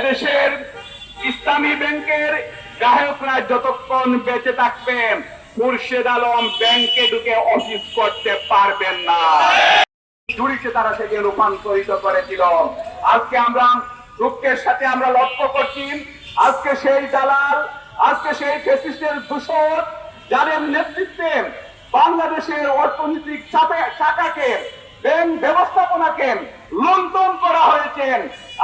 এদেশের ইসলামী ব্যাংকের গ্রাহকরা যতক্ষণ বেঁচে থাকবেন খুরশেদ আলম ব্যাংকে ঢুকে অফিস করতে পারবেন না। চুরিকে তারা সেকে রূপান্তরিত করেছিল। আজকে আমরা দুঃখের সাথে আমরা লক্ষ্য করছি, আজকে সেই দালাল, আজকে সেই ফ্যাসিস্টের দূষণ যাদের নেতৃত্বে বাংলাদেশের অর্থনৈতিক চাকাকে, ব্যাংক ব্যবস্থাপনাকে লুণ্ঠন করা হয়েছে।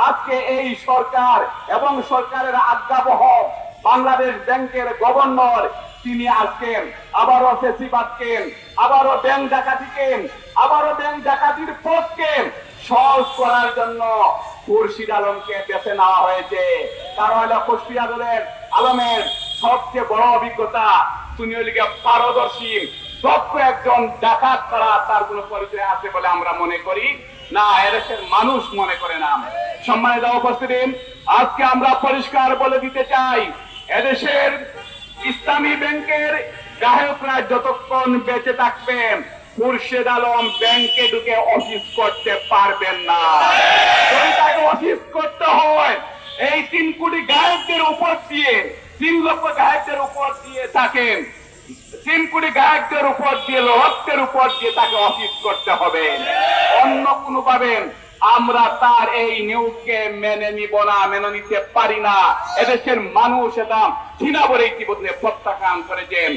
আজকে এই সরকার এবং সরকারের আজ্ঞাবহ বাংলাদেশ ব্যাংকের গভর্নর তিনি আজকে আবারও ফেসিবাদকে, আবারও ব্যাংক ডাকাতিকে, আবারও ব্যাংক ডাকাতির পথকে সহজ করার জন্য খুরশিদ আলমকে বেছে নেওয়া হয়েছে। কারণ হলো খুরশিদ আলমের সবচেয়ে বড় অভিজ্ঞতা, তিনি হলে পারদর্শী দক্ষ একজন ডাকাত ছাড়া তার কোনো পরিচয় আছে বলে আমরা মনে করি না, এদেশের মানুষ মনে করে না। সম্মানিত উপস্থিতি, আজকে আমরা পরিষ্কার বলে দিতে চাই, এদেশের ইসলামী ব্যাংকের গ্রাহকরা যতক্ষণ বেঁচে থাকবেন খুরশেদ আলম ব্যাংকে ঢুকে অফিস করতে পারবেন না। যদি তাকে অফিস করতে হয় এই 3 কোটি গ্রাহকদের উপর দিয়ে, 3 লক্ষ গ্রাহকদের উপর দিয়ে থাকেন, 3 কোটি গ্রাহকদের উপর দিয়ে, রক্তের উপর দিয়ে তাকে অফিস করতে হবে। অন্য কোনো পাবেন আমরা তার এই নিয়োগকে মেনে নিব না, মেনে নিতে পারি না। এদেশের মানুষ এটা ঘৃণা বলে ইতিমধ্যে প্রত্যাখ্যান করেছেন।